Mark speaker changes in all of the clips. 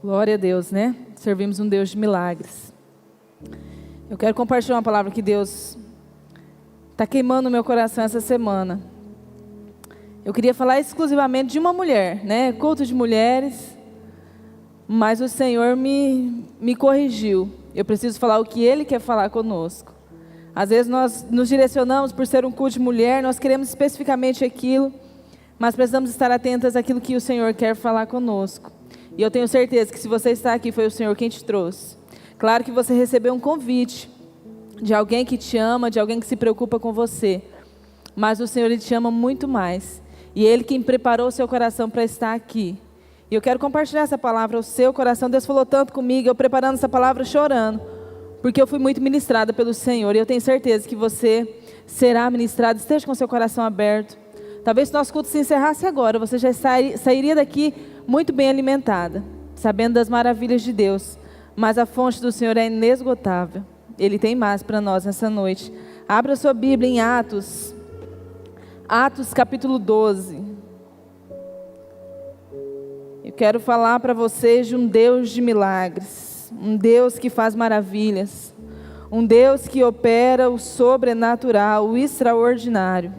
Speaker 1: Glória a Deus, né? Servimos um Deus de milagres. Eu quero compartilhar uma palavra que Deus está queimando no meu coração essa semana. Eu queria falar exclusivamente de uma mulher, né? Culto de mulheres, mas o Senhor me corrigiu. Eu preciso falar o que Ele quer falar conosco. Às vezes nós nos direcionamos por ser um culto de mulher, nós queremos especificamente aquilo, mas precisamos estar atentas àquilo que o Senhor quer falar conosco. E eu tenho certeza que se você está aqui, foi o Senhor quem te trouxe. Claro que você recebeu um convite de alguém que te ama, de alguém que se preocupa com você. Mas o Senhor, Ele te ama muito mais. E Ele quem preparou o seu coração para estar aqui. E eu quero compartilhar essa palavra ao seu coração. Deus falou tanto comigo, eu preparando essa palavra chorando. Porque eu fui muito ministrada pelo Senhor. E eu tenho certeza que você será ministrado. Esteja com seu coração aberto. Talvez se nosso culto se encerrasse agora, você já sairia daqui muito bem alimentada, sabendo das maravilhas de Deus. Mas a fonte do Senhor é inesgotável. Ele tem mais para nós nessa noite. Abra sua Bíblia em Atos. Atos capítulo 12. Eu quero falar para vocês de um Deus de milagres. Um Deus que faz maravilhas. Um Deus que opera o sobrenatural, o extraordinário.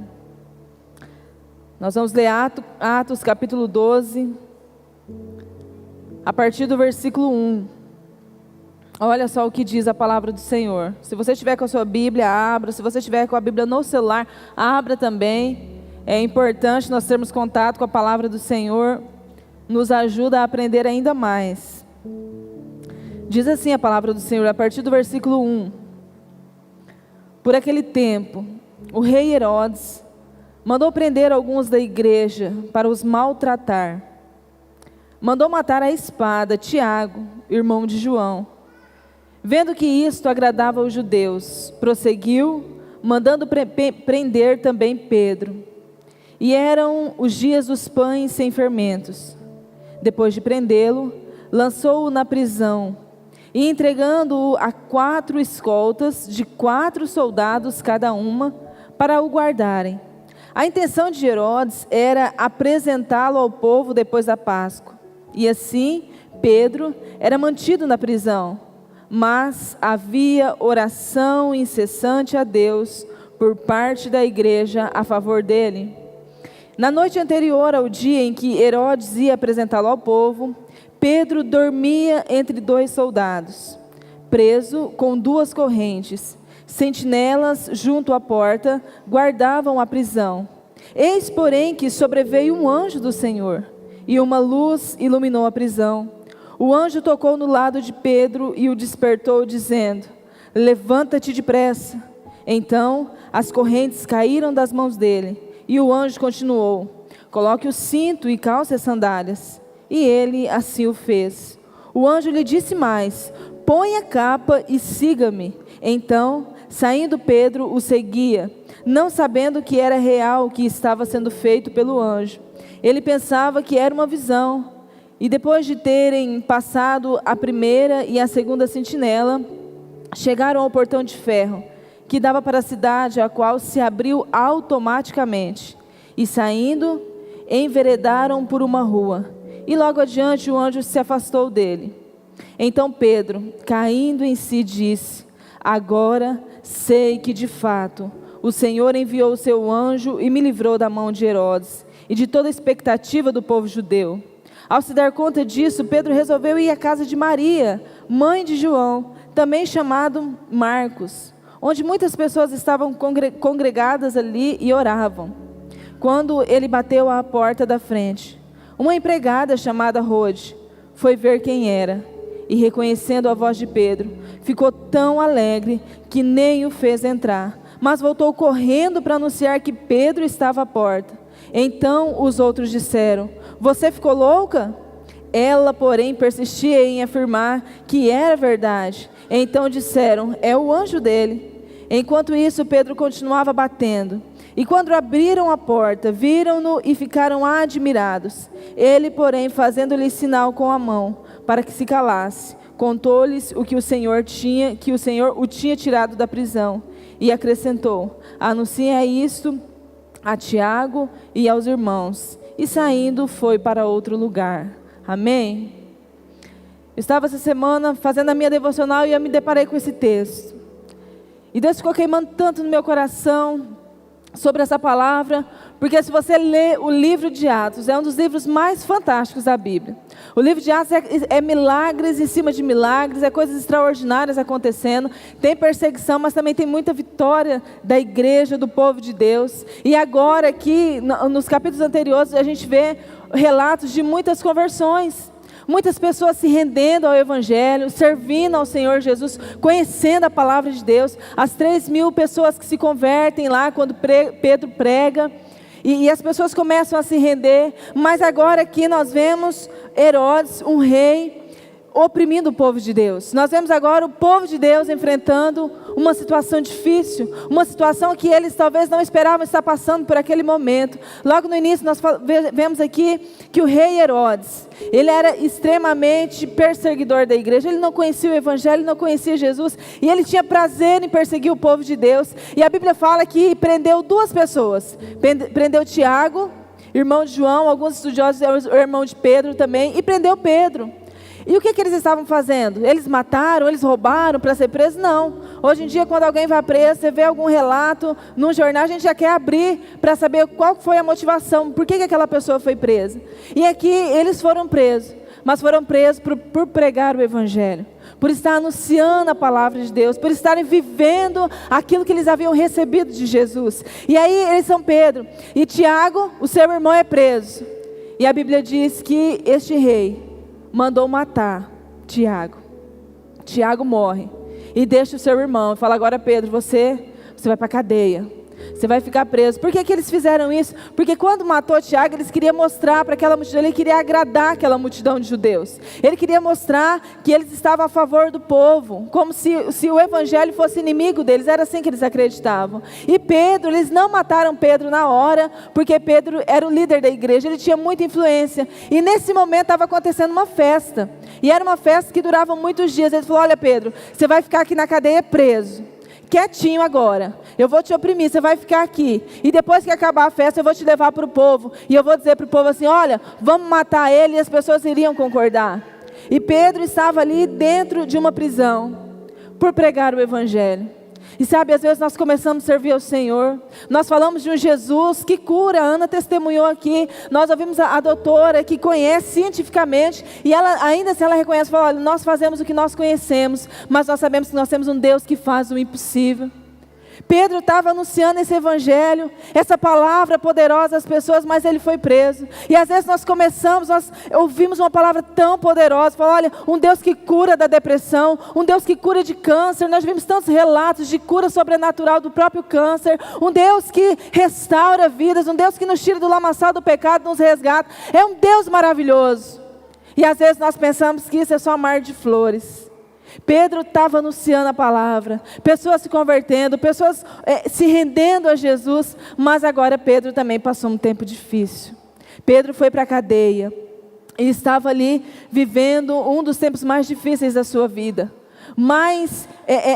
Speaker 1: Nós vamos ler Atos capítulo 12, a partir do versículo 1. Olha só o que diz a palavra do Senhor. Se você estiver com a sua Bíblia, abra. Se você estiver com a Bíblia no celular, abra também. É importante nós termos contato com a palavra do Senhor. Nos ajuda a aprender ainda mais. Diz assim a palavra do Senhor, a partir do versículo 1. Por aquele tempo, o rei Herodes mandou prender alguns da igreja para os maltratar. Mandou matar à espada Tiago, irmão de João. Vendo que isto agradava aos judeus, prosseguiu, mandando prender também Pedro. E eram os dias dos pães sem fermentos. Depois de prendê-lo, lançou-o na prisão, e entregando-o a 4 escoltas, de 4 soldados cada uma, para o guardarem. A intenção de Herodes era apresentá-lo ao povo depois da Páscoa. E assim, Pedro era mantido na prisão. Mas havia oração incessante a Deus por parte da igreja a favor dele. Na noite anterior ao dia em que Herodes ia apresentá-lo ao povo, Pedro dormia entre 2 soldados, preso com 2 correntes. Sentinelas junto à porta guardavam a prisão. Eis, porém, que sobreveio um anjo do Senhor, e uma luz iluminou a prisão. O anjo tocou no lado de Pedro e o despertou, dizendo: levanta-te depressa. Então as correntes caíram das mãos dele, e o anjo continuou: coloque o cinto e calce as sandálias. E ele assim o fez. O anjo lhe disse mais: põe a capa e siga-me. Então, saindo Pedro, o seguia, não sabendo que era real o que estava sendo feito pelo anjo. Ele pensava que era uma visão. E depois de terem passado a primeira e a segunda sentinela, chegaram ao portão de ferro, que dava para a cidade, a qual se abriu automaticamente. E saindo, enveredaram por uma rua. E logo adiante o anjo se afastou dele. Então Pedro, caindo em si, disse: agora sei que de fato o Senhor enviou o seu anjo e me livrou da mão de Herodes e de toda a expectativa do povo judeu. Ao se dar conta disso, Pedro resolveu ir à casa de Maria, mãe de João, também chamado Marcos, onde muitas pessoas estavam congregadas ali e oravam. Quando ele bateu à porta da frente, uma empregada chamada Rode foi ver quem era, e reconhecendo a voz de Pedro, ficou tão alegre que nem o fez entrar, mas voltou correndo para anunciar que Pedro estava à porta. Então os outros disseram: você ficou louca? Ela, porém, persistia em afirmar que era verdade. Então disseram: é o anjo dele. Enquanto isso, Pedro continuava batendo. E quando abriram a porta, viram-no e ficaram admirados. Ele, porém, fazendo-lhe sinal com a mão, para que se calasse, contou-lhes o que o Senhor o tinha tirado da prisão. E acrescentou: anuncia isto a Tiago e aos irmãos. E saindo, foi para outro lugar. Amém? estava essa semana fazendo a minha devocional e eu me deparei com esse texto. E Deus ficou queimando tanto no meu coração sobre essa palavra, porque se você lê o livro de Atos, é um dos livros mais fantásticos da Bíblia. O livro de Atos é milagres em cima de milagres, é coisas extraordinárias acontecendo, tem perseguição, mas também tem muita vitória da igreja, do povo de Deus. E agora aqui, nos capítulos anteriores, a gente vê relatos de muitas conversões. Muitas pessoas se rendendo ao Evangelho, servindo ao Senhor Jesus, conhecendo a palavra de Deus. As 3.000 pessoas que se convertem lá quando Pedro prega. E as pessoas começam a se render. Mas agora aqui nós vemos Herodes, um rei, oprimindo o povo de Deus. Nós vemos agora o povo de Deus enfrentando uma situação difícil, uma situação que eles talvez não esperavam estar passando por aquele momento. Logo no início nós vemos aqui que o rei Herodes, ele era extremamente perseguidor da igreja, ele não conhecia o Evangelho, ele não conhecia Jesus, e ele tinha prazer em perseguir o povo de Deus. E a Bíblia fala que prendeu 2 pessoas, prendeu Tiago, irmão de João, alguns estudiosos, o irmão de Pedro também, e prendeu Pedro. E o que eles estavam fazendo? Eles mataram, eles roubaram para ser presos? Não. Hoje em dia, quando alguém vai preso, você vê algum relato num jornal, a gente já quer abrir para saber qual foi a motivação, por que aquela pessoa foi presa. E aqui eles foram presos, mas foram presos por pregar o Evangelho, por estar anunciando a palavra de Deus, por estarem vivendo aquilo que eles haviam recebido de Jesus. E aí eles são Pedro e Tiago, o seu irmão, é preso. E a Bíblia diz que este rei mandou matar Tiago. Tiago morre e deixa o seu irmão e fala: agora Pedro, você vai para a cadeia, você vai ficar preso. Por que eles fizeram isso? Porque quando matou Tiago, eles queriam mostrar para aquela multidão, ele queria agradar aquela multidão de judeus, ele queria mostrar que eles estavam a favor do povo, como se o Evangelho fosse inimigo deles. Era assim que eles acreditavam. E Pedro, eles não mataram Pedro na hora, porque Pedro era o líder da igreja, ele tinha muita influência, e nesse momento estava acontecendo uma festa, e era uma festa que durava muitos dias. Ele falou: olha Pedro, você vai ficar aqui na cadeia preso, quietinho agora, eu vou te oprimir, você vai ficar aqui, e depois que acabar a festa eu vou te levar para o povo, e eu vou dizer para o povo assim: olha, vamos matar ele, e as pessoas iriam concordar. E Pedro estava ali dentro de uma prisão, por pregar o Evangelho. E sabe, às vezes nós começamos a servir ao Senhor, nós falamos de um Jesus que cura. A Ana testemunhou aqui, nós ouvimos a doutora que conhece cientificamente, e ela, ainda assim ela reconhece, fala: olha, nós fazemos o que nós conhecemos, mas nós sabemos que nós temos um Deus que faz o impossível. Pedro estava anunciando esse Evangelho, essa palavra poderosa às pessoas, mas ele foi preso. E às vezes nós ouvimos uma palavra tão poderosa, falamos: olha, um Deus que cura da depressão, um Deus que cura de câncer. Nós vimos tantos relatos de cura sobrenatural do próprio câncer, um Deus que restaura vidas, um Deus que nos tira do lamaçal do pecado, nos resgata. É um Deus maravilhoso. E às vezes nós pensamos que isso é só um mar de flores. Pedro estava anunciando a palavra, pessoas se convertendo, pessoas se rendendo a Jesus, mas agora Pedro também passou um tempo difícil. Pedro foi para a cadeia e estava ali vivendo um dos tempos mais difíceis da sua vida, mais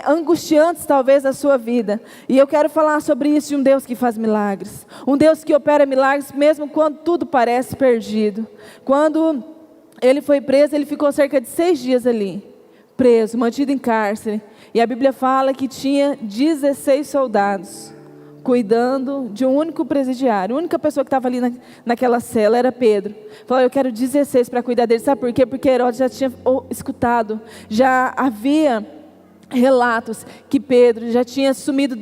Speaker 1: angustiantes talvez da sua vida. E eu quero falar sobre isso, de um Deus que faz milagres, um Deus que opera milagres mesmo quando tudo parece perdido. Quando ele foi preso, ele ficou cerca de 6 dias ali, preso, mantido em cárcere, e a Bíblia fala que tinha 16 soldados cuidando de um único presidiário. A única pessoa que estava ali naquela cela era Pedro. Falou: eu quero 16 para cuidar dele. Sabe por quê? Porque Herodes já tinha escutado, já havia relatos que Pedro já tinha sumido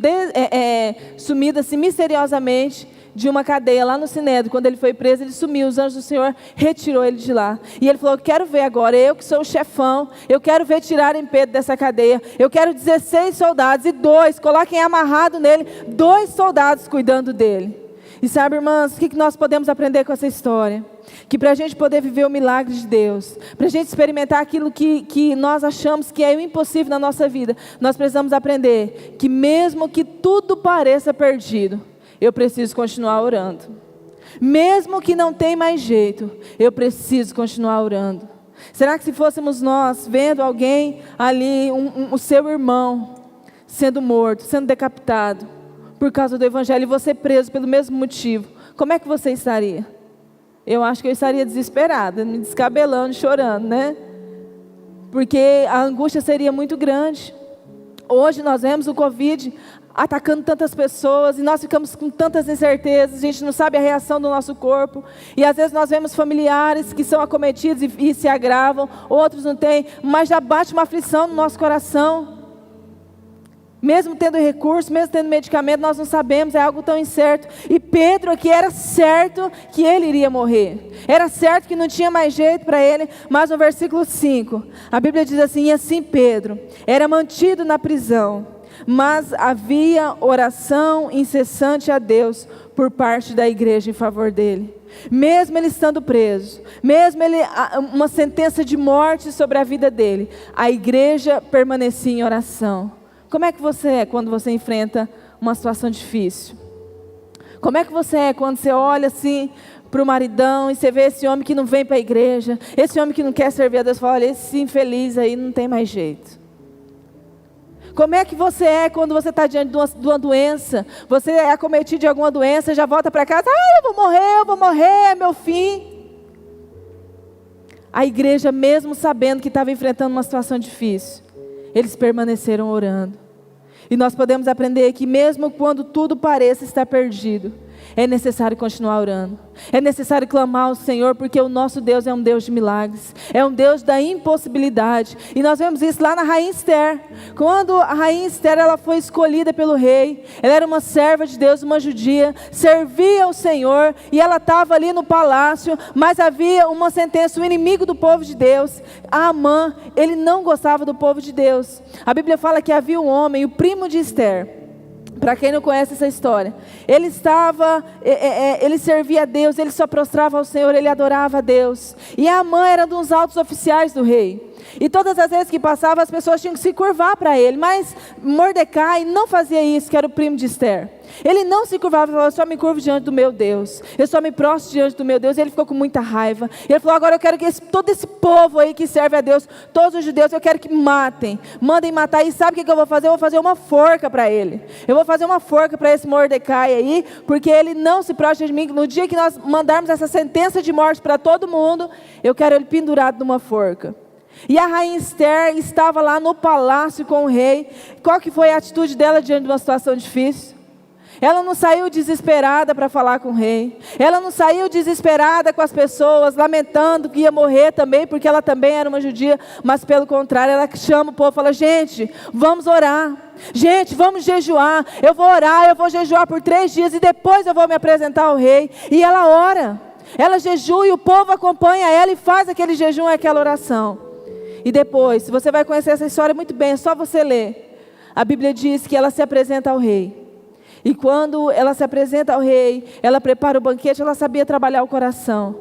Speaker 1: assim misteriosamente de uma cadeia lá no Sinédrio. Quando ele foi preso, ele sumiu, os anjos do Senhor retirou ele de lá. E ele falou: eu quero ver agora, eu que sou o chefão, eu quero ver tirarem Pedro dessa cadeia. Eu quero 16 soldados, e coloquem amarrado nele 2 soldados cuidando dele. E sabe, irmãs, o que nós podemos aprender com essa história? Que para a gente poder viver o milagre de Deus, para a gente experimentar aquilo que nós achamos que é o impossível na nossa vida, nós precisamos aprender que mesmo que tudo pareça perdido, eu preciso continuar orando. Mesmo que não tenha mais jeito, eu preciso continuar orando. Será que se fôssemos nós vendo alguém ali, o seu irmão, sendo morto, sendo decapitado por causa do Evangelho, e você preso pelo mesmo motivo, como é que você estaria? Eu acho que eu estaria desesperada, me descabelando, chorando, né? porque a angústia seria muito grande. Hoje nós vemos o Covid atacando tantas pessoas e nós ficamos com tantas incertezas, a gente não sabe a reação do nosso corpo, e às vezes nós vemos familiares que são acometidos e se agravam, outros não têm, mas já bate uma aflição no nosso coração. Mesmo tendo recurso, mesmo tendo medicamento, nós não sabemos, é algo tão incerto. E Pedro aqui era certo que ele iria morrer. Era certo que não tinha mais jeito para ele. Mas no versículo 5, a Bíblia diz assim: e assim Pedro era mantido na prisão, mas havia oração incessante a Deus por parte da igreja em favor dele. Mesmo ele estando preso, mesmo uma sentença de morte sobre a vida dele, a igreja permanecia em oração. Como é que você é quando você enfrenta uma situação difícil? Como é que você é quando você olha assim para o maridão e você vê esse homem que não vem para a igreja, esse homem que não quer servir a Deus, fala: olha, esse infeliz aí não tem mais jeito. Como é que você é quando você está diante de uma doença, você é acometido de alguma doença, já volta para casa: eu vou morrer, é meu fim. A igreja, mesmo sabendo que estava enfrentando uma situação difícil, eles permaneceram orando. E nós podemos aprender que mesmo quando tudo pareça estar perdido, é necessário continuar orando. É necessário clamar ao Senhor, porque o nosso Deus é um Deus de milagres. É um Deus da impossibilidade. E nós vemos isso lá na rainha Esther. Quando a rainha Esther ela foi escolhida pelo rei, ela era uma serva de Deus, uma judia, servia ao Senhor, e ela estava ali no palácio, mas havia uma sentença, o inimigo do povo de Deus, Amã, ele não gostava do povo de Deus. A Bíblia fala que havia um homem, o primo de Esther. Para quem não conhece essa história, ele servia a Deus, ele só prostrava ao Senhor, ele adorava a Deus. E Amã era um dos altos oficiais do rei. E todas as vezes que passava, as pessoas tinham que se curvar para ele. Mas Mordecai não fazia isso, que era o primo de Esther. Ele não se curvava e falava: eu só me curvo diante do meu Deus, eu só me prostro diante do meu Deus. E ele ficou com muita raiva. Ele falou: agora eu quero que todo esse povo aí que serve a Deus, todos os judeus, eu quero que matem, mandem matar. E sabe o que eu vou fazer? Eu vou fazer uma forca para ele. Eu vou fazer uma forca para esse Mordecai aí, porque ele não se prostra de mim. No dia que nós mandarmos essa sentença de morte para todo mundo, eu quero ele pendurado numa forca. E a rainha Esther estava lá no palácio com o rei. Qual que foi a atitude dela diante de uma situação difícil? Ela não saiu desesperada para falar com o rei. Ela não saiu desesperada com as pessoas, lamentando que ia morrer também, porque ela também era uma judia. Mas pelo contrário, ela chama o povo e fala: gente, vamos orar. Gente, vamos jejuar. Eu vou orar, eu vou jejuar por 3 dias e depois eu vou me apresentar ao rei. E ela ora. Ela jejua e o povo acompanha ela e faz aquele jejum, aquela oração. E depois, se você vai conhecer essa história muito bem, é só você ler. A Bíblia diz que ela se apresenta ao rei. E quando ela se apresenta ao rei, ela prepara o banquete, ela sabia trabalhar o coração.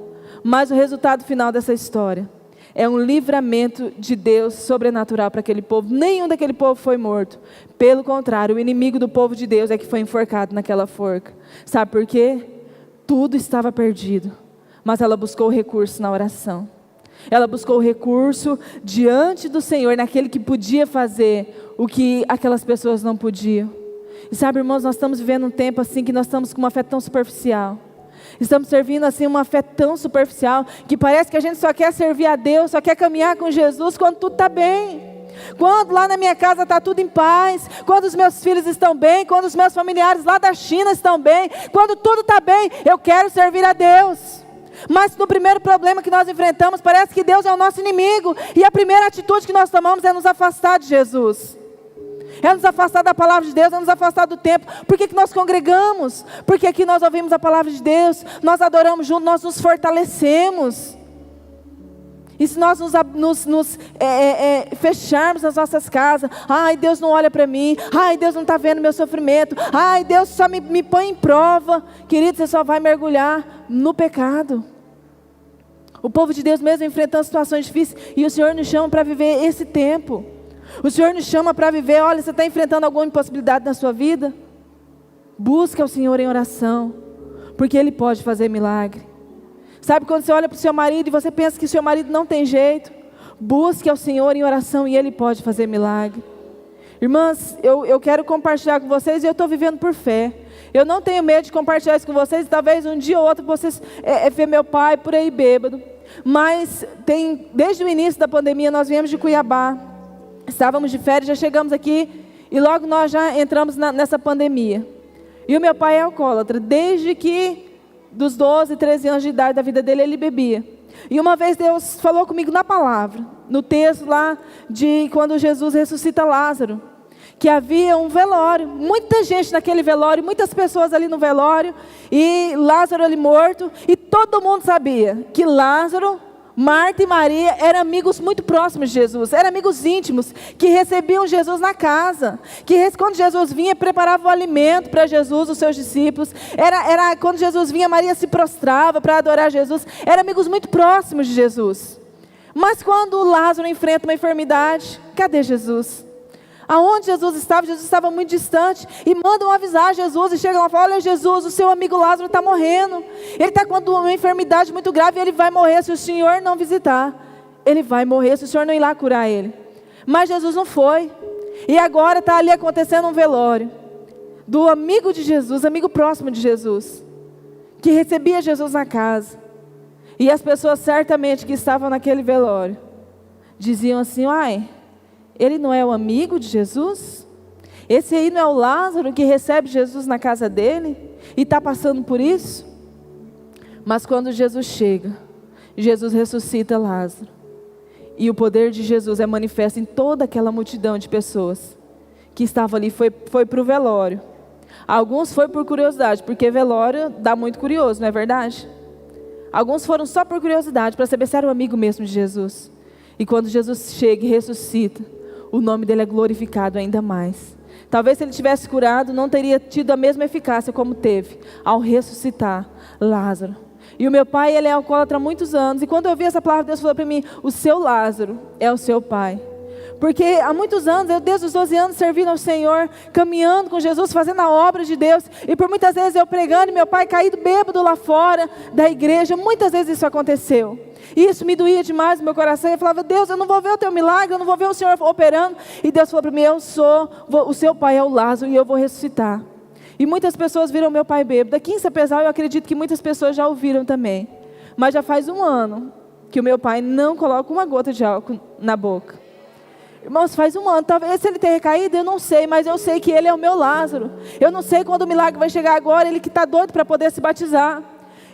Speaker 1: Mas o resultado final dessa história é um livramento de Deus sobrenatural para aquele povo. Nenhum daquele povo foi morto. Pelo contrário, o inimigo do povo de Deus é que foi enforcado naquela forca. Sabe por quê? Tudo estava perdido. Mas ela buscou o recurso na oração. Ela buscou o recurso diante do Senhor, naquele que podia fazer o que aquelas pessoas não podiam. E sabe, irmãos, nós estamos vivendo um tempo assim que nós estamos com uma fé tão superficial. Estamos servindo assim uma fé tão superficial que parece que a gente só quer servir a Deus, só quer caminhar com Jesus quando tudo está bem. Quando lá na minha casa está tudo em paz, quando os meus filhos estão bem, quando os meus familiares lá da China estão bem, quando tudo está bem, eu quero servir a Deus. Mas no primeiro problema que nós enfrentamos, parece que Deus é o nosso inimigo. E a primeira atitude que nós tomamos é nos afastar de Jesus. É nos afastar da palavra de Deus, é nos afastar do templo. Por que nós congregamos? Porque aqui nós ouvimos a palavra de Deus, nós adoramos juntos, nós nos fortalecemos. E se nós fecharmos as nossas casas: ai, Deus não olha para mim, ai, Deus não está vendo meu sofrimento, ai, Deus só me põe em prova. Querido, você só vai mergulhar no pecado. O povo de Deus mesmo enfrentando situações difíceis, e o Senhor nos chama para viver esse tempo. O Senhor nos chama para viver: olha, você está enfrentando alguma impossibilidade na sua vida? Busca o Senhor em oração, porque Ele pode fazer milagre. Sabe quando você olha para o seu marido e você pensa que o seu marido não tem jeito? Busque ao Senhor em oração e Ele pode fazer milagre. Irmãs, eu quero compartilhar com vocês, e eu estou vivendo por fé. Eu não tenho medo de compartilhar isso com vocês. Talvez um dia ou outro vocês ver meu pai por aí bêbado. Mas desde o início da pandemia nós viemos de Cuiabá. Estávamos de férias, já chegamos aqui e logo nós já entramos nessa pandemia. E o meu pai é alcoólatra, desde que dos 12, 13 anos de idade da vida dele ele bebia. E uma vez Deus falou comigo na palavra, no texto lá de quando Jesus ressuscita Lázaro, que havia um velório, muita gente naquele velório, muitas pessoas ali no velório, e Lázaro ali morto, e todo mundo sabia que Lázaro, Marta e Maria eram amigos muito próximos de Jesus, eram amigos íntimos, que recebiam Jesus na casa, que quando Jesus vinha, preparava o alimento para Jesus, os seus discípulos, era quando Jesus vinha, Maria se prostrava para adorar Jesus, eram amigos muito próximos de Jesus. Mas quando Lázaro enfrenta uma enfermidade, cadê Jesus? Aonde Jesus estava muito distante, e mandam avisar Jesus, e chegam lá e falam: olha Jesus, o seu amigo Lázaro está morrendo, ele está com uma enfermidade muito grave, e ele vai morrer se o Senhor não visitar, ele vai morrer se o Senhor não ir lá curar ele. Mas Jesus não foi, e agora está ali acontecendo um velório, do amigo de Jesus, amigo próximo de Jesus, que recebia Jesus na casa, e as pessoas certamente que estavam naquele velório, diziam assim: ai, ele não é o amigo de Jesus? Esse aí não é o Lázaro que recebe Jesus na casa dele? E está passando por isso? Mas quando Jesus chega, Jesus ressuscita Lázaro. E o poder de Jesus é manifesto em toda aquela multidão de pessoas que estavam ali, foi para o velório. Alguns foi por curiosidade, porque velório dá muito curioso, não é verdade? Alguns foram só por curiosidade, para saber se era o amigo mesmo de Jesus. E quando Jesus chega e ressuscita, o nome dele é glorificado ainda mais. Talvez se ele tivesse curado, não teria tido a mesma eficácia como teve ao ressuscitar Lázaro. E o meu pai, ele é alcoólatra há muitos anos, e quando eu vi essa palavra, Deus falou para mim: o seu Lázaro é o seu pai. Porque há muitos anos, eu desde os 12 anos servindo ao Senhor, caminhando com Jesus, fazendo a obra de Deus, e por muitas vezes eu pregando, e meu pai caído bêbado lá fora da igreja, muitas vezes isso aconteceu. E isso me doía demais no meu coração, eu falava: Deus, eu não vou ver o teu milagre, eu não vou ver o Senhor operando. E Deus falou para mim: o seu pai é o Lázaro, e eu vou ressuscitar. E muitas pessoas viram meu pai bêbado. Aqui em Sapezal eu acredito que muitas pessoas já ouviram também. Mas já faz 1 ano que o meu pai não coloca uma gota de álcool na boca. Irmãos, faz 1 ano, talvez se ele tenha recaído, eu não sei, mas eu sei que ele é o meu Lázaro. Eu não sei quando o milagre vai chegar agora, ele que está doido para poder se batizar.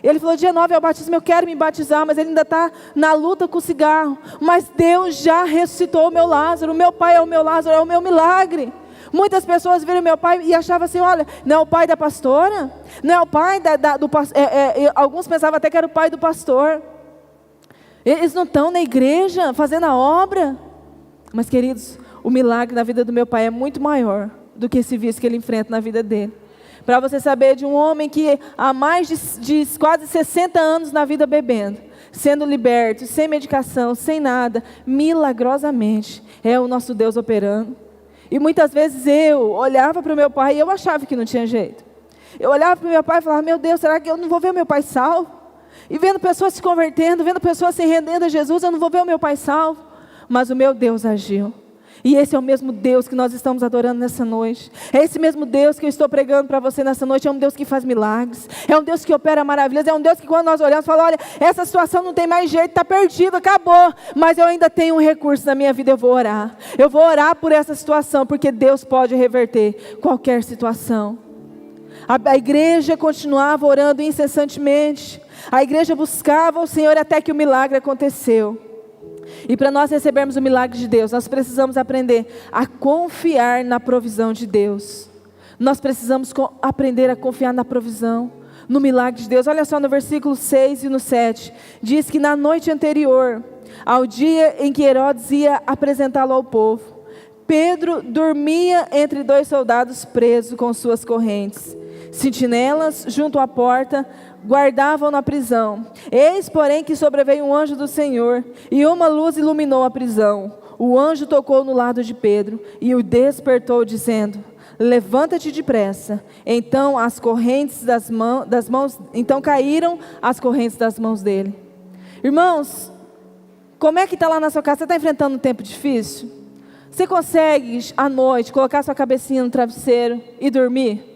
Speaker 1: Ele falou: dia 9 é o batismo, eu quero me batizar, mas ele ainda está na luta com o cigarro. Mas Deus já ressuscitou o meu Lázaro, o meu pai é o meu Lázaro, é o meu milagre. Muitas pessoas viram meu pai e achavam assim: olha, não é o pai da pastora? Não é o pai do pastor? Alguns pensavam até que era o pai do pastor. Eles não estão na igreja fazendo a obra. Mas queridos, o milagre na vida do meu pai é muito maior do que esse vício que ele enfrenta na vida dele. Para você saber de um homem que há mais de quase 60 anos na vida bebendo, sendo liberto, sem medicação, sem nada, milagrosamente, é o nosso Deus operando. E muitas vezes eu olhava para o meu pai e eu achava que não tinha jeito. Eu olhava para o meu pai e falava: meu Deus, será que eu não vou ver o meu pai salvo? E vendo pessoas se convertendo, vendo pessoas se rendendo a Jesus, eu não vou ver o meu pai salvo. Mas o meu Deus agiu. E esse é o mesmo Deus que nós estamos adorando nessa noite. É esse mesmo Deus que eu estou pregando para você nessa noite. É um Deus que faz milagres. É um Deus que opera maravilhas. É um Deus que quando nós olhamos, fala: olha, essa situação não tem mais jeito, está perdido, acabou. Mas eu ainda tenho um recurso na minha vida, eu vou orar. Eu vou orar por essa situação, porque Deus pode reverter qualquer situação. A igreja continuava orando incessantemente. A igreja buscava o Senhor até que o milagre aconteceu. E para nós recebermos o milagre de Deus, nós precisamos aprender a confiar na provisão de Deus. Nós precisamos aprender a confiar na provisão, no milagre de Deus. Olha só no versículo 6 e no 7. Diz que na noite anterior, ao dia em que Herodes ia apresentá-lo ao povo, Pedro dormia entre 2 soldados presos com suas correntes. Sentinelas junto à porta guardavam na prisão. Eis, porém, que sobreveio um anjo do Senhor, e uma luz iluminou a prisão. O anjo tocou no lado de Pedro e o despertou, dizendo: levanta-te depressa. Então as correntes das mãos, então caíram as correntes das mãos dele. Irmãos, como é que está lá na sua casa? Você está enfrentando um tempo difícil? Você consegue à noite colocar sua cabecinha no travesseiro e dormir?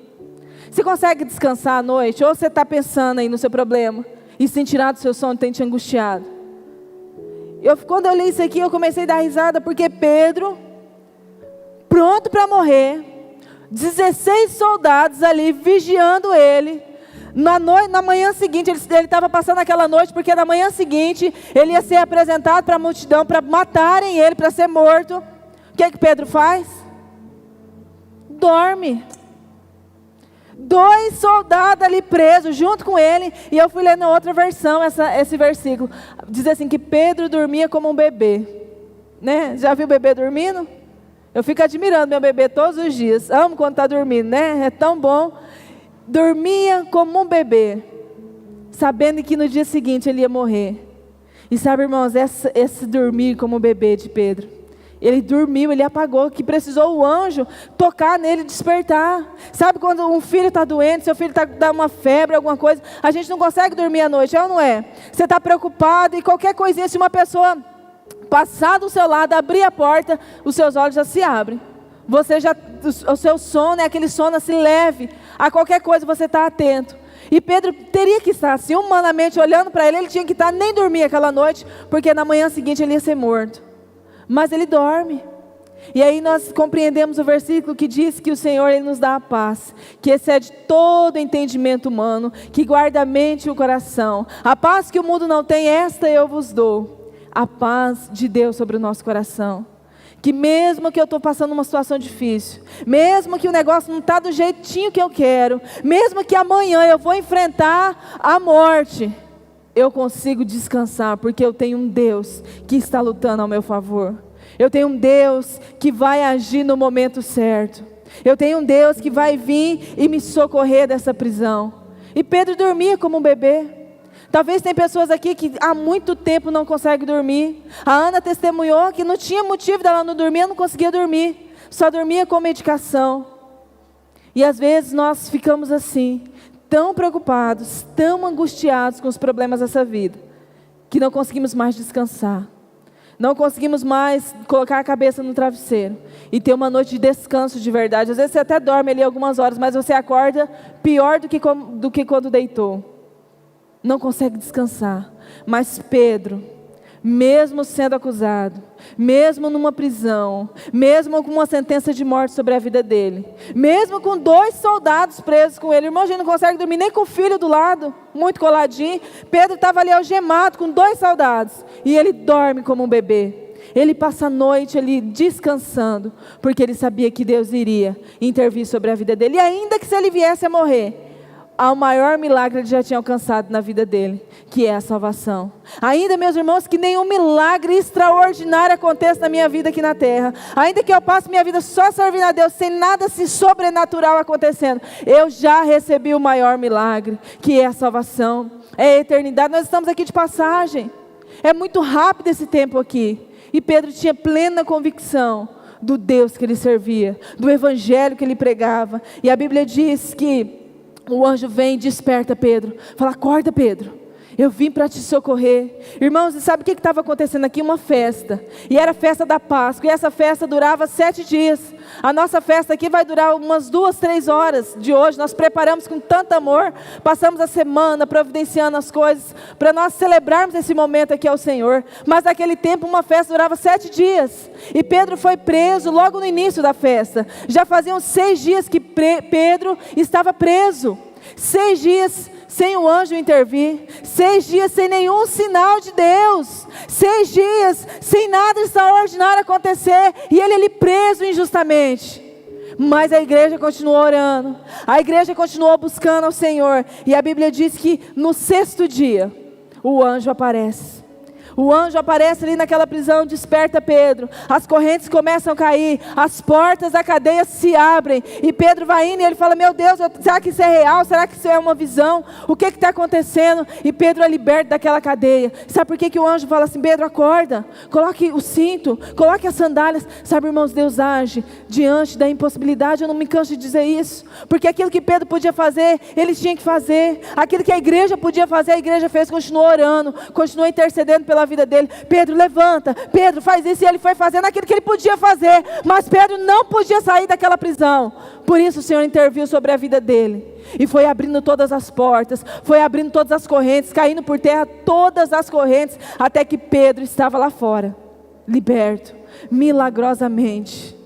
Speaker 1: Você consegue descansar à noite? Ou você está pensando aí no seu problema e sem tirar do seu sono tem te angustiado? Quando eu li isso aqui, eu comecei a dar risada, porque Pedro, pronto para morrer, 16 soldados ali vigiando ele. Na manhã seguinte, ele estava passando aquela noite, porque na manhã seguinte, ele ia ser apresentado para a multidão, para matarem ele, para ser morto. O que Pedro faz? Dorme. 2 soldados ali presos, junto com ele, e eu fui ler na outra versão, esse versículo, diz assim, que Pedro dormia como um bebê, né? Já viu o bebê dormindo? Eu fico admirando meu bebê todos os dias, amo quando está dormindo, né? É tão bom. Dormia como um bebê, sabendo que no dia seguinte ele ia morrer. E sabe, irmãos, esse dormir como um bebê de Pedro, ele dormiu, ele apagou, que precisou o anjo tocar nele, despertar. Sabe quando um filho está doente, seu filho está dando uma febre, alguma coisa, a gente não consegue dormir à noite, é ou não é? Você está preocupado e qualquer coisinha, se uma pessoa passar do seu lado, abrir a porta, os seus olhos já se abrem. O seu sono é aquele sono assim leve, a qualquer coisa você está atento. E Pedro teria que estar assim, humanamente olhando para ele tinha que estar, nem dormir aquela noite, porque na manhã seguinte ele ia ser morto. Mas ele dorme. E aí nós compreendemos o versículo que diz que o Senhor ele nos dá a paz, que excede todo entendimento humano, que guarda a mente e o coração. A paz que o mundo não tem, esta eu vos dou. A paz de Deus sobre o nosso coração. Que mesmo que eu estou passando uma situação difícil, mesmo que o negócio não está do jeitinho que eu quero, mesmo que amanhã eu vou enfrentar a morte, eu consigo descansar, porque eu tenho um Deus que está lutando ao meu favor. Eu tenho um Deus que vai agir no momento certo. Eu tenho um Deus que vai vir e me socorrer dessa prisão. E Pedro dormia como um bebê. Talvez tem pessoas aqui que há muito tempo não conseguem dormir. A Ana testemunhou que não tinha motivo dela não dormir, ela não conseguia dormir. Só dormia com medicação. E às vezes nós ficamos assim, tão preocupados, tão angustiados com os problemas dessa vida, que não conseguimos mais descansar. Não conseguimos mais colocar a cabeça no travesseiro e ter uma noite de descanso de verdade. Às vezes você até dorme ali algumas horas, mas você acorda pior do que quando deitou. Não consegue descansar. Mas Pedro, mesmo sendo acusado, mesmo numa prisão, mesmo com uma sentença de morte sobre a vida dele, mesmo com 2 soldados presos com ele, irmão, a gente não consegue dormir nem com o filho do lado, muito coladinho. Pedro estava ali algemado com 2 soldados, e ele dorme como um bebê. Ele passa a noite ali descansando, porque ele sabia que Deus iria intervir sobre a vida dele, e ainda que se ele viesse a morrer, há o maior milagre ele já tinha alcançado na vida dele, que é a salvação. Ainda, meus irmãos, que nenhum milagre extraordinário aconteça na minha vida aqui na terra, ainda que eu passe minha vida só servindo a Deus, sem nada assim sobrenatural acontecendo, eu já recebi o maior milagre, que é a salvação, é a eternidade. Nós estamos aqui de passagem, é muito rápido esse tempo aqui, e Pedro tinha plena convicção do Deus que ele servia, do evangelho que ele pregava, e a Bíblia diz que o anjo vem e desperta Pedro, fala: acorda, Pedro, eu vim para te socorrer. Irmãos, e sabe o que estava acontecendo aqui? Uma festa, e era a festa da Páscoa, e essa festa durava 7 dias. A nossa festa aqui vai durar umas 2, 3 horas de hoje. Nós preparamos com tanto amor, passamos a semana providenciando as coisas, para nós celebrarmos esse momento aqui ao Senhor. Mas naquele tempo uma festa durava 7 dias, e Pedro foi preso logo no início da festa. Já faziam 6 dias que Pedro estava preso, 6 dias sem o anjo intervir, 6 dias sem nenhum sinal de Deus, 6 dias sem nada extraordinário acontecer, e ele ali preso injustamente. Mas a igreja continuou orando, a igreja continuou buscando ao Senhor, e a Bíblia diz que no 6º dia, o anjo aparece. O anjo aparece ali naquela prisão, desperta Pedro, as correntes começam a cair, as portas da cadeia se abrem, e Pedro vai indo e ele fala: meu Deus, será que isso é real? Será que isso é uma visão? O que está acontecendo? E Pedro é liberto daquela cadeia. Sabe por que o anjo fala assim: Pedro, acorda, coloque o cinto, coloque as sandálias. Sabe, irmãos, Deus age diante da impossibilidade. Eu não me canso de dizer isso, porque aquilo que Pedro podia fazer, eles tinham que fazer. Aquilo que a igreja podia fazer, a igreja fez, continuou orando, continuou intercedendo pela vida dele. Pedro, levanta, Pedro, faz isso. E ele foi fazendo aquilo que ele podia fazer, mas Pedro não podia sair daquela prisão. Por isso o Senhor interviu sobre a vida dele, e foi abrindo todas as portas, foi abrindo todas as correntes, caindo por terra todas as correntes, até que Pedro estava lá fora, liberto, milagrosamente.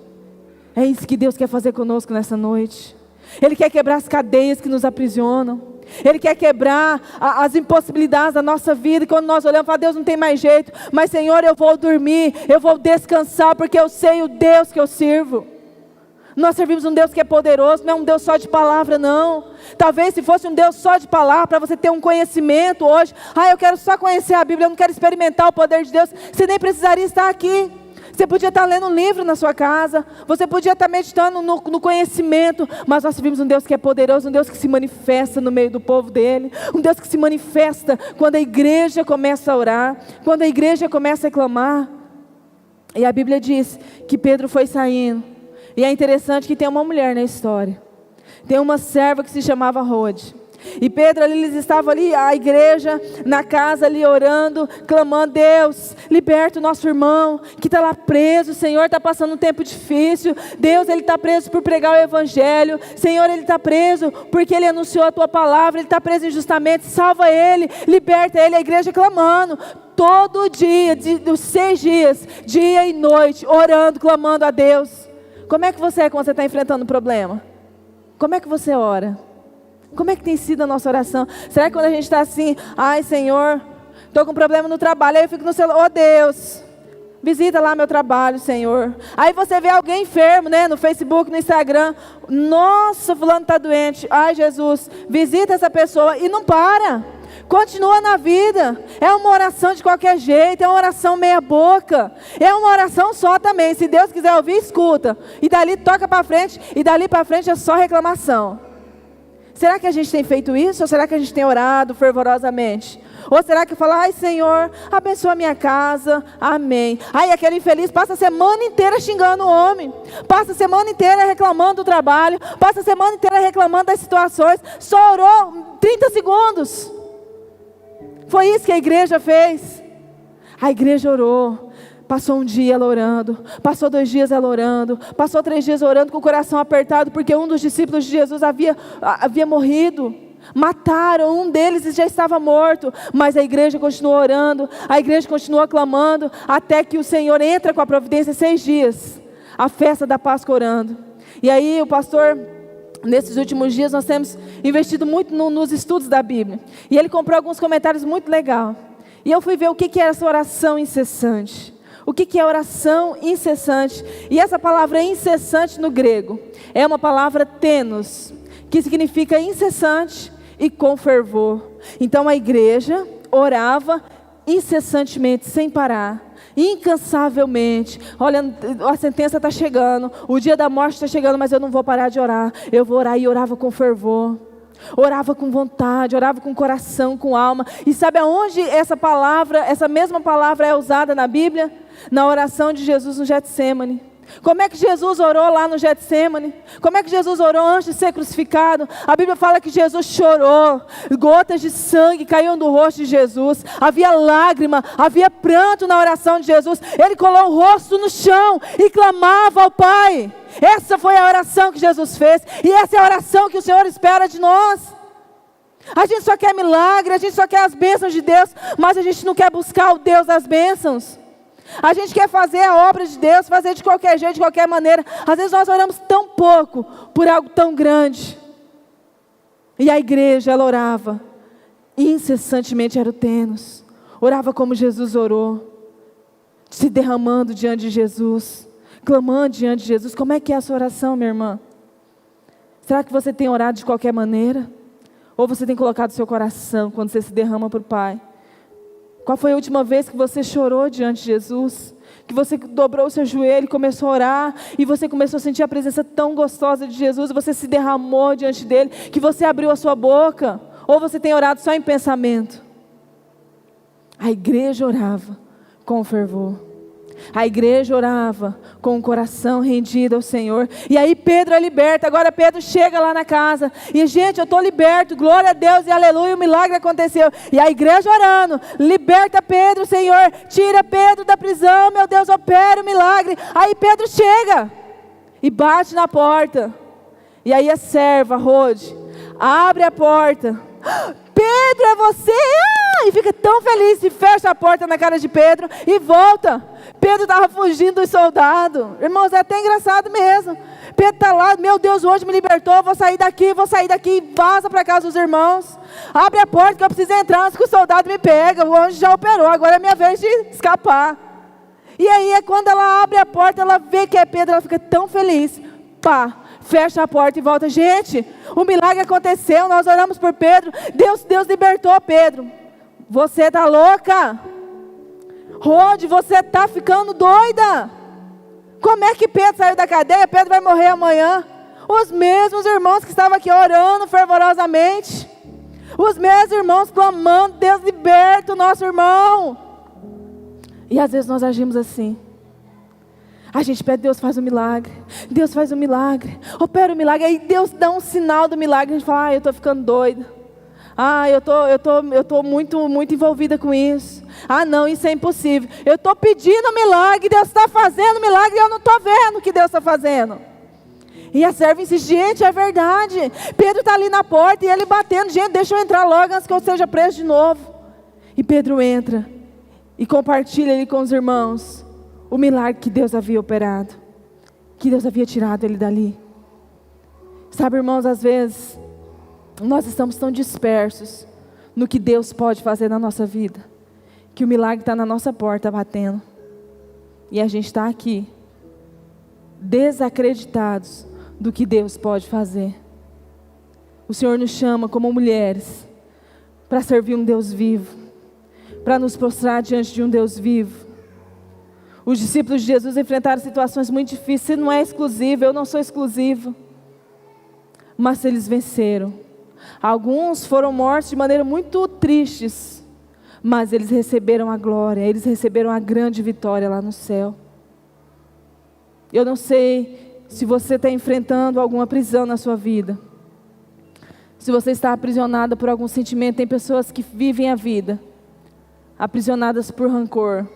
Speaker 1: É isso que Deus quer fazer conosco nessa noite. Ele quer quebrar as cadeias que nos aprisionam. Ele quer quebrar as impossibilidades da nossa vida. E quando nós olhamos, fala, Deus, não tem mais jeito. Mas Senhor, eu vou dormir, eu vou descansar, porque eu sei o Deus que eu sirvo. Nós servimos um Deus que é poderoso, não é um Deus só de palavra, não. Talvez se fosse um Deus só de palavra, para você ter um conhecimento hoje. Eu quero só conhecer a Bíblia, eu não quero experimentar o poder de Deus. Você nem precisaria estar aqui. Você podia estar lendo um livro na sua casa, você podia estar meditando no conhecimento, mas nós servimos um Deus que é poderoso, um Deus que se manifesta no meio do povo dele, um Deus que se manifesta quando a igreja começa a orar, quando a igreja começa a clamar. E a Bíblia diz que Pedro foi saindo, e é interessante que tem uma mulher na história, tem uma serva que se chamava Rode. E Pedro ali, eles estavam ali, a igreja, na casa ali orando, clamando, Deus, liberta o nosso irmão, que está lá preso, o Senhor está passando um tempo difícil, Deus, ele está preso por pregar o Evangelho, Senhor, ele está preso porque ele anunciou a Tua palavra, ele está preso injustamente, salva ele, liberta ele, a igreja clamando, todo dia, dos 6 dias, dia e noite, orando, clamando a Deus. Como é que você é quando você está enfrentando um problema? Como é que você ora? Como é que tem sido a nossa oração? Será que quando a gente está assim, ai Senhor, estou com um problema no trabalho, aí eu fico no celular, Deus, visita lá meu trabalho, Senhor. Aí você vê alguém enfermo, né, no Facebook, no Instagram, nossa, fulano está doente, ai Jesus, visita essa pessoa, e não para, continua na vida. É uma oração de qualquer jeito, é uma oração meia boca, é uma oração só também. Se Deus quiser ouvir, escuta, e dali toca para frente, e dali para frente é só reclamação. Será que a gente tem feito isso? Ou será que a gente tem orado fervorosamente? Ou será que fala, ai Senhor, abençoa a minha casa, amém. Aí aquele infeliz passa a semana inteira xingando o homem, passa a semana inteira reclamando do trabalho, passa a semana inteira reclamando das situações, só orou 30 segundos. Foi isso que a igreja fez. A igreja orou. Passou um dia ela orando, passou 2 dias ela orando, passou 3 dias orando com o coração apertado, porque um dos discípulos de Jesus havia morrido, mataram um deles e já estava morto, mas a igreja continuou orando, a igreja continuou clamando, até que o Senhor entra com a providência. 6 dias, a festa da Páscoa orando. E aí o pastor, nesses últimos dias nós temos investido muito nos estudos da Bíblia, e ele comprou alguns comentários muito legais, e eu fui ver o que era essa oração incessante. O que é oração incessante? E essa palavra incessante no grego é uma palavra tenos, que significa incessante e com fervor. Então a igreja orava incessantemente, sem parar, incansavelmente. Olha, a sentença está chegando, o dia da morte está chegando, mas eu não vou parar de orar. Eu vou orar, e orava com fervor. Orava com vontade, orava com coração, com alma. E sabe aonde essa mesma palavra é usada na Bíblia? Na oração de Jesus no Getsemane. Como é que Jesus orou lá no Getsemane? Como é que Jesus orou antes de ser crucificado? A Bíblia fala que Jesus chorou, gotas de sangue caíam do rosto de Jesus, havia lágrima, havia pranto na oração de Jesus. Ele colou o rosto no chão e clamava ao Pai. Essa foi a oração que Jesus fez, e essa é a oração que o Senhor espera de nós. A gente só quer milagre, a gente só quer as bênçãos de Deus, mas a gente não quer buscar o Deus das bênçãos. A gente quer fazer a obra de Deus, fazer de qualquer jeito, de qualquer maneira. Às vezes nós oramos tão pouco por algo tão grande. E a igreja, ela orava incessantemente, era o tenos. Orava como Jesus orou, se derramando diante de Jesus, clamando diante de Jesus. Como é que é a sua oração, minha irmã? Será que você tem orado de qualquer maneira? Ou você tem colocado seu coração quando você se derrama para o Pai? Qual foi a última vez que você chorou diante de Jesus? Que você dobrou o seu joelho e começou a orar, e você começou a sentir a presença tão gostosa de Jesus, e você se derramou diante dele, que você abriu a sua boca? Ou você tem orado só em pensamento? A igreja orava com fervor. A igreja orava com o coração rendido ao Senhor. E aí Pedro é liberto. Agora Pedro chega lá na casa. E gente, eu estou liberto. Glória a Deus e aleluia. O milagre aconteceu. E a igreja orando. Liberta Pedro, Senhor. Tira Pedro da prisão. Meu Deus, opera o milagre. Aí Pedro chega. E bate na porta. E aí a serva, Rode, abre a porta. Pedro, é você? E fica tão feliz, e fecha a porta na cara de Pedro e volta. Pedro estava fugindo dos soldados. Irmãos, é até engraçado mesmo. Pedro está lá, meu Deus, hoje me libertou, vou sair daqui, vaza para casa dos irmãos. Abre a porta que eu preciso entrar antes que o soldado me pega. O anjo já operou, agora é minha vez de escapar. E aí, quando ela abre a porta, ela vê que é Pedro, ela fica tão feliz. Pá, fecha a porta e volta. Gente, o milagre aconteceu, nós oramos por Pedro. Deus libertou Pedro. Você está louca? Rode, você está ficando doida? Como é que Pedro saiu da cadeia? Pedro vai morrer amanhã. Os mesmos irmãos que estavam aqui orando fervorosamente. Os mesmos irmãos clamando, Deus liberta o nosso irmão. E às vezes nós agimos assim. A gente pede, Deus faz um milagre. Deus faz um milagre. Opera o milagre. Aí Deus dá um sinal do milagre. A gente fala, eu estou ficando doida. Eu tô muito envolvida com isso. Não, isso é impossível. Eu estou pedindo milagre, Deus está fazendo milagre e eu não estou vendo o que Deus está fazendo. E a serva insiste, gente, é verdade. Pedro está ali na porta e ele batendo, gente, deixa eu entrar logo antes que eu seja preso de novo. E Pedro entra e compartilha ali com os irmãos o milagre que Deus havia operado, que Deus havia tirado ele dali. Sabe, irmãos, às vezes nós estamos tão dispersos no que Deus pode fazer na nossa vida, que o milagre está na nossa porta batendo. E a gente está aqui, desacreditados do que Deus pode fazer. O Senhor nos chama como mulheres para servir um Deus vivo, para nos prostrar diante de um Deus vivo. Os discípulos de Jesus enfrentaram situações muito difíceis. Você não é exclusivo, eu não sou exclusivo. Mas eles venceram. Alguns foram mortos de maneira muito tristes, mas eles receberam a glória, eles receberam a grande vitória lá no céu. Eu não sei se você está enfrentando alguma prisão na sua vida, se você está aprisionada por algum sentimento. Tem pessoas que vivem a vida aprisionadas por rancor,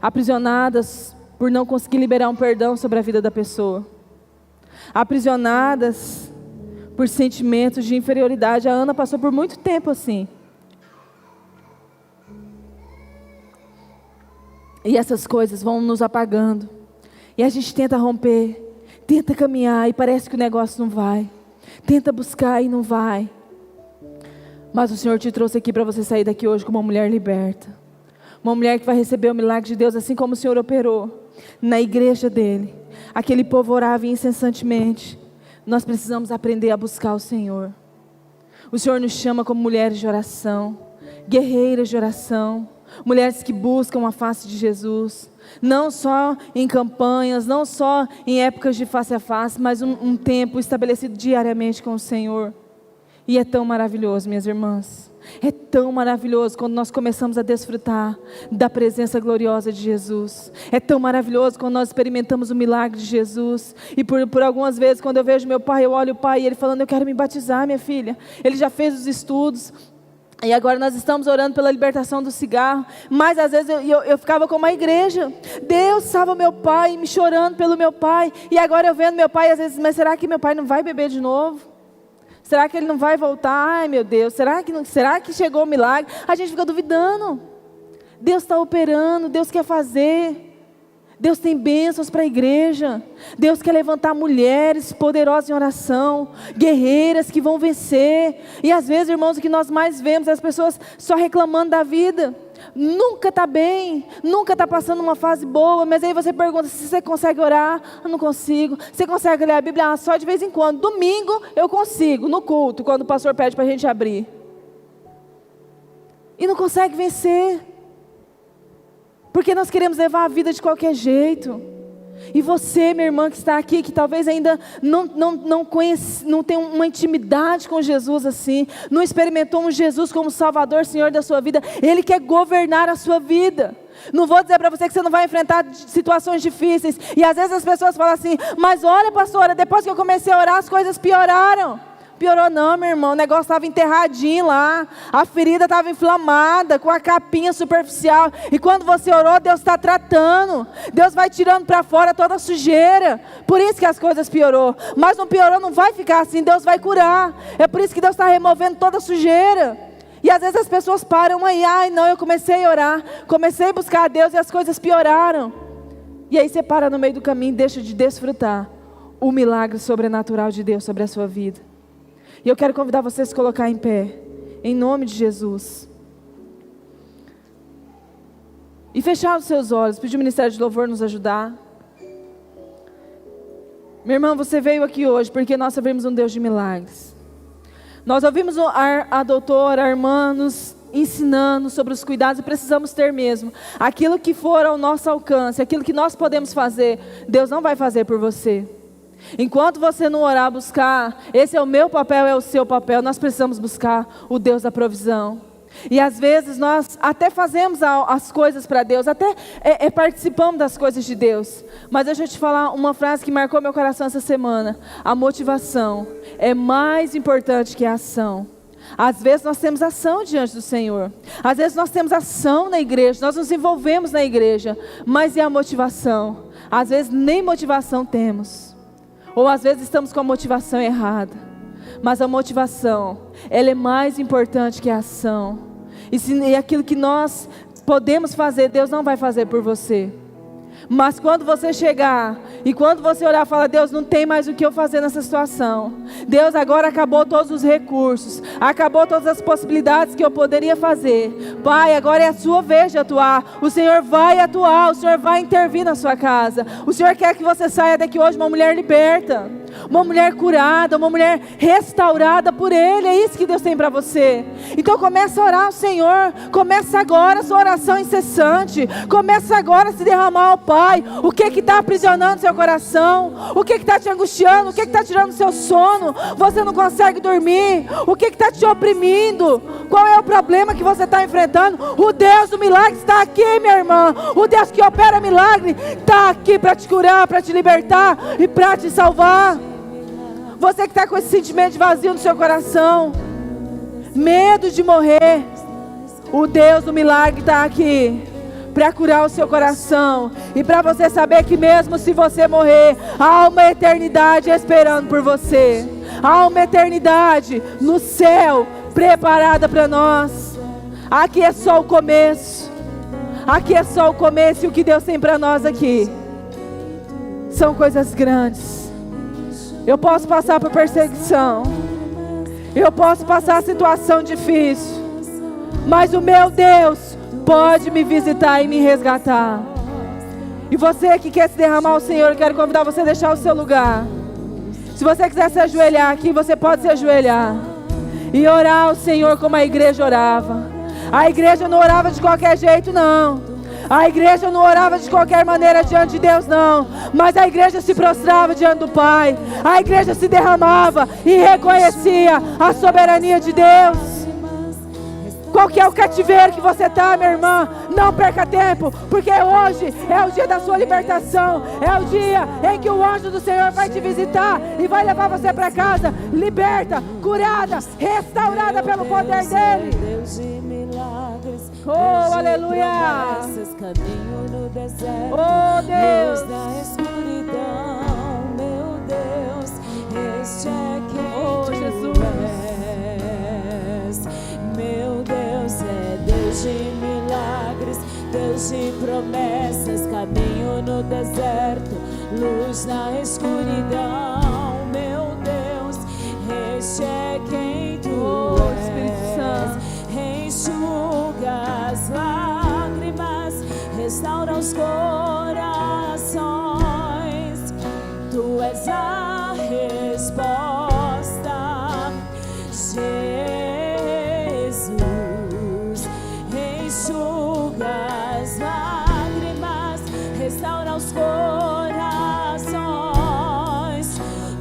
Speaker 1: aprisionadas por não conseguir liberar um perdão sobre a vida da pessoa, aprisionadas por sentimentos de inferioridade. A Ana passou por muito tempo assim. E essas coisas vão nos apagando. E a gente tenta romper, tenta caminhar e parece que o negócio não vai. Tenta buscar e não vai. Mas o Senhor te trouxe aqui para você sair daqui hoje como uma mulher liberta. Uma mulher que vai receber o milagre de Deus, assim como o Senhor operou na igreja dele. Aquele povo orava incessantemente. Nós precisamos aprender a buscar o Senhor. O Senhor nos chama como mulheres de oração, guerreiras de oração, mulheres que buscam a face de Jesus, não só em campanhas, não só em épocas de face a face, mas um tempo estabelecido diariamente com o Senhor. E é tão maravilhoso, minhas irmãs, é tão maravilhoso quando nós começamos a desfrutar da presença gloriosa de Jesus. É tão maravilhoso quando nós experimentamos o milagre de Jesus. E por algumas vezes, quando eu vejo meu pai, eu olho o pai e ele falando, eu quero me batizar, minha filha. Ele já fez os estudos. E agora nós estamos orando pela libertação do cigarro. Mas às vezes eu ficava como a igreja. Deus salva meu pai, me chorando pelo meu pai. E agora eu vendo meu pai, às vezes, mas será que meu pai não vai beber de novo? Será que ele não vai voltar? Ai, meu Deus, será que chegou o milagre? A gente fica duvidando. Deus está operando, Deus quer fazer. Deus tem bênçãos para a igreja. Deus quer levantar mulheres poderosas em oração, guerreiras que vão vencer. E às vezes, irmãos, o que nós mais vemos é as pessoas só reclamando da vida. Nunca está bem, nunca está passando uma fase boa. Mas aí você pergunta, se você consegue orar? Eu não consigo. Você consegue ler a Bíblia? Só de vez em quando. Domingo eu consigo, no culto, quando o pastor pede para a gente abrir. E não consegue vencer. Porque nós queremos levar a vida de qualquer jeito. E você, minha irmã que está aqui, que talvez ainda não conhece, não tem uma intimidade com Jesus assim, não experimentou um Jesus como Salvador, Senhor da sua vida. Ele quer governar a sua vida. Não vou dizer para você que você não vai enfrentar situações difíceis. E às vezes as pessoas falam assim, mas olha, pastora, depois que eu comecei a orar, as coisas pioraram. Piorou não, meu irmão, o negócio estava enterradinho lá, a ferida estava inflamada, com a capinha superficial, e quando você orou, Deus está tratando, Deus vai tirando para fora toda a sujeira, por isso que as coisas piorou, mas não piorou, não vai ficar assim, Deus vai curar, é por isso que Deus está removendo toda a sujeira. E às vezes as pessoas param aí, ai não, eu comecei a orar, comecei a buscar a Deus e as coisas pioraram, e aí você para no meio do caminho e deixa de desfrutar o milagre sobrenatural de Deus sobre a sua vida. E eu quero convidar você a se colocar em pé, em nome de Jesus. E fechar os seus olhos, pedir o Ministério de Louvor nos ajudar. Meu irmão, você veio aqui hoje porque nós servimos um Deus de milagres. Nós ouvimos a doutora, a irmã nos ensinando sobre os cuidados e precisamos ter mesmo. Aquilo que for ao nosso alcance, aquilo que nós podemos fazer, Deus não vai fazer por você. Enquanto você não orar, buscar, esse é o meu papel, é o seu papel, nós precisamos buscar o Deus da provisão. E às vezes nós até fazemos as coisas para Deus, até participamos das coisas de Deus. Mas deixa eu te falar uma frase que marcou meu coração essa semana. A motivação é mais importante que a ação. Às vezes nós temos ação diante do Senhor, às vezes nós temos ação na igreja, nós nos envolvemos na igreja, mas e a motivação? Às vezes nem motivação temos. Ou às vezes estamos com a motivação errada. Mas a motivação, ela é mais importante que a ação. E aquilo que nós podemos fazer, Deus não vai fazer por você. Mas quando você chegar e quando você olhar e falar, Deus, não tem mais o que eu fazer nessa situação. Deus, agora acabou todos os recursos, acabou todas as possibilidades que eu poderia fazer. Pai, agora é a sua vez de atuar. O Senhor vai atuar, o Senhor vai intervir na sua casa. O Senhor quer que você saia daqui hoje uma mulher liberta, uma mulher curada, uma mulher restaurada por Ele. É isso que Deus tem para você. Então começa a orar ao Senhor. Começa agora a sua oração incessante. Começa agora a se derramar ao Pai. O que está aprisionando seu coração? O que está te angustiando? O que está tirando seu sono? Você não consegue dormir? O que está te oprimindo? Qual é o problema que você está enfrentando? O Deus do milagre está aqui, minha irmã. O Deus que opera milagre está aqui para te curar, para te libertar e para te salvar. Você que está com esse sentimento de vazio no seu coração, medo de morrer, o Deus do milagre está aqui para curar o seu coração e para você saber que mesmo se você morrer, há uma eternidade esperando por você. Há uma eternidade no céu preparada para nós. Aqui é só o começo. Aqui é só o começo, e o que Deus tem para nós aqui são coisas grandes. Eu posso passar por perseguição, eu posso passar situação difícil, mas o meu Deus pode me visitar e me resgatar. E você que quer se derramar ao Senhor, eu quero convidar você a deixar o seu lugar. Se você quiser se ajoelhar aqui, você pode se ajoelhar e orar ao Senhor como a igreja orava. A igreja não orava de qualquer jeito, não. A igreja não orava de qualquer maneira diante de Deus, não. Mas a igreja se prostrava diante do Pai. A igreja se derramava e reconhecia a soberania de Deus. Qual que é o cativeiro que você está, minha irmã? Não perca tempo, porque hoje é o dia da sua libertação. É o dia em que o anjo do Senhor vai te visitar e vai levar você para casa, liberta, curada, restaurada pelo poder dEle. Oh, aleluia! Oh, Deus! Oh, Jesus!
Speaker 2: Meu Deus é Deus de milagres, Deus de promessas, caminho no deserto, luz na escuridão. Meu Deus, este é quem tu és. Enxuga as lágrimas, restaura os corações. Tu és a resposta, Jesus. Enxuga as lágrimas, restaura os corações.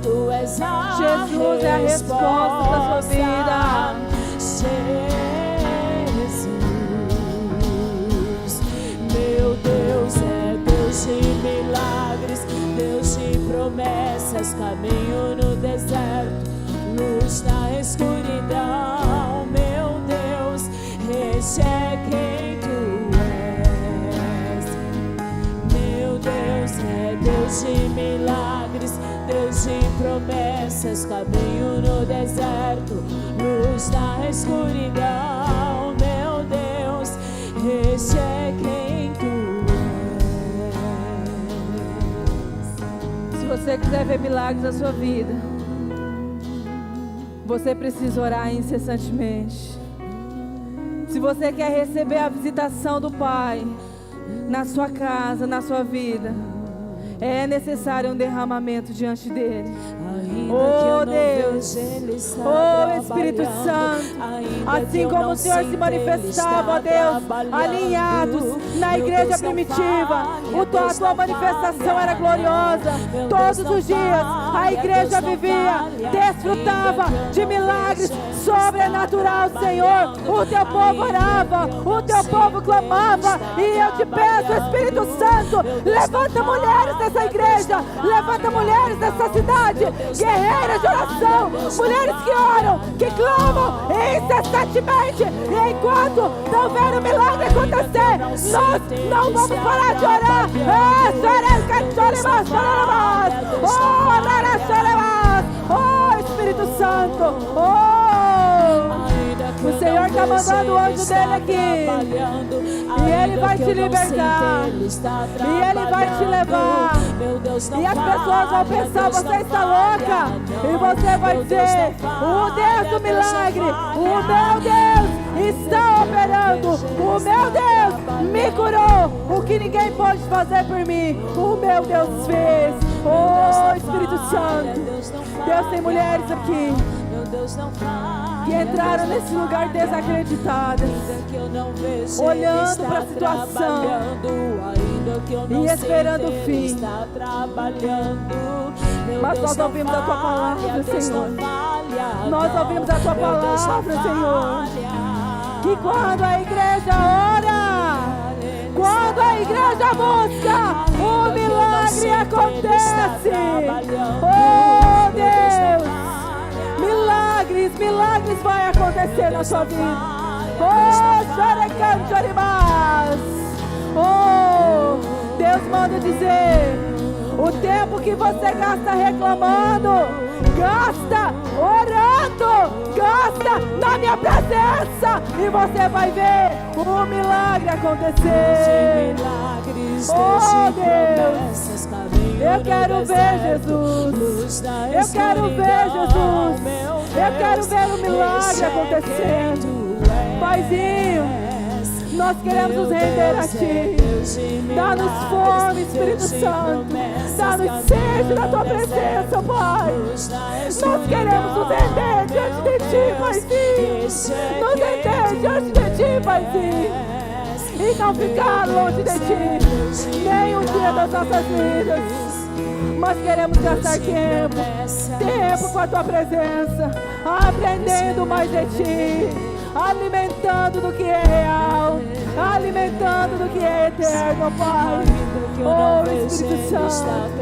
Speaker 2: Tu és a
Speaker 1: Jesus é a resposta da sua vida.
Speaker 2: Jesus, meu promessas, caminho no deserto, luz na escuridão. Meu Deus, esse é quem tu és. Meu Deus é Deus de milagres, Deus de promessas, caminho no deserto, luz na escuridão. Meu Deus, esse é quem tu és.
Speaker 1: Se você quiser ver milagres na sua vida, você precisa orar incessantemente. Se você quer receber a visitação do Pai na sua casa, na sua vida, é necessário um derramamento diante dele. Oh Deus, oh Espírito Santo, assim como o Senhor se manifestava, ó Deus, ali em Atos, na igreja primitiva, a tua manifestação era gloriosa. Todos os dias a igreja vivia, desfrutava de milagres sobrenaturais, Senhor. O teu povo orava, o teu povo clamava, e eu te peço, Espírito Santo, levanta mulheres dessa igreja, levanta mulheres dessa cidade, guerreiras de oração, mulheres que oram, que clamam incessantemente, e enquanto não ver o milagre acontecer, nós não vamos parar de orar. Oh Espírito Santo, o Senhor está mandando o anjo dele aqui, e ele vai te libertar, e ele vai te levar, e as pessoas vão pensar: você está louca, e você vai dizer: o Deus do milagre, o meu Deus está operando, o meu Deus me curou, o que ninguém pode fazer por mim, o meu Deus fez. Oh Espírito Santo, Deus, tem mulheres aqui que entraram nesse lugar desacreditadas, olhando para a situação e esperando o fim. Mas nós ouvimos a tua palavra, Senhor. Nós ouvimos a tua palavra, Senhor, que quando a igreja ora, quando a igreja busca, o milagre acontece. Oh Deus, milagres vai acontecer na sua vida. Oh, xerecante, oh, Deus manda dizer: o tempo que você gasta reclamando, gasta orando, gasta na minha presença, e você vai ver o milagre acontecer. Oh Deus, eu quero ver Jesus, eu quero ver Jesus, eu quero ver o milagre acontecendo. Paizinho, nós queremos nos render a Ti. Dá-nos fome, Espírito Santo. Dá-nos sede na Tua presença, Pai. Nós queremos nos render diante de Ti, Paizinho. Nos render diante de Ti, Paizinho. E não ficar longe de Ti nem um dia das nossas vidas. Mas queremos gastar tempo com a Tua presença, aprendendo mais de Ti, alimentando do que é real, alimentando do que é eterno, Pai. Oh Espírito Santo,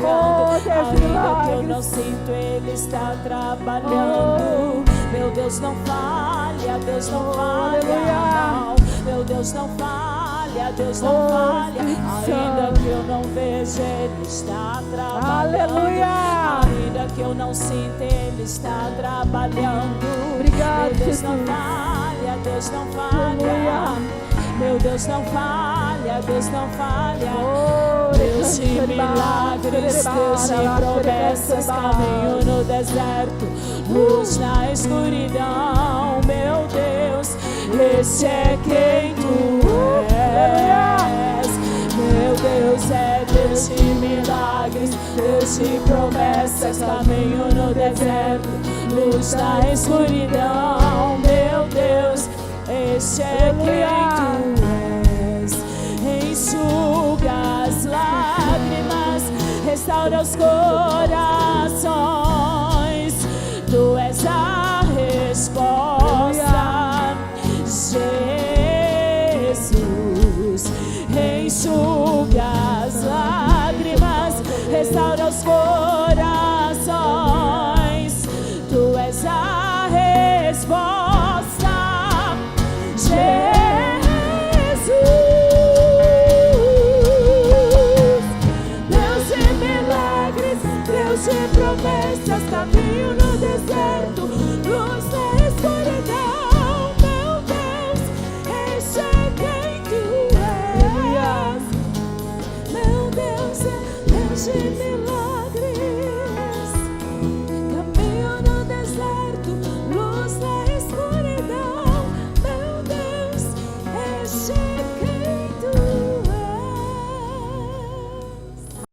Speaker 1: oh Deus de milagres, eu não sinto, Ele está trabalhando. Meu Deus não falha, Deus não falha, não. Meu Deus não falha, Deus não falha. Ainda que eu não veja, Ele está trabalhando. Aleluia. Ainda que eu não sinta, Ele está trabalhando. Obrigado, meu Deus não falha, Deus não falha. Meu Deus não falha, Deus não falha. Deus de milagres, Deus de promessas, caminho no deserto, luz na escuridão. Meu Deus, esse é quem Tu és. Meu Deus é Deus de milagres, Deus de promessas, caminho no deserto, luz na escuridão. Meu Deus, esse é quem Tu és. Enxuga as lágrimas, restaura os corações. Tu és a resposta, Jesus. Enxuga as lágrimas,
Speaker 2: restaura os corações. Tu és a resposta, Jesus. Deus de milagres, Deus de promessas, caminho no deserto, luz na escuridão. Meu Deus, este é quem tu és. Meu Deus é Deus de milagres.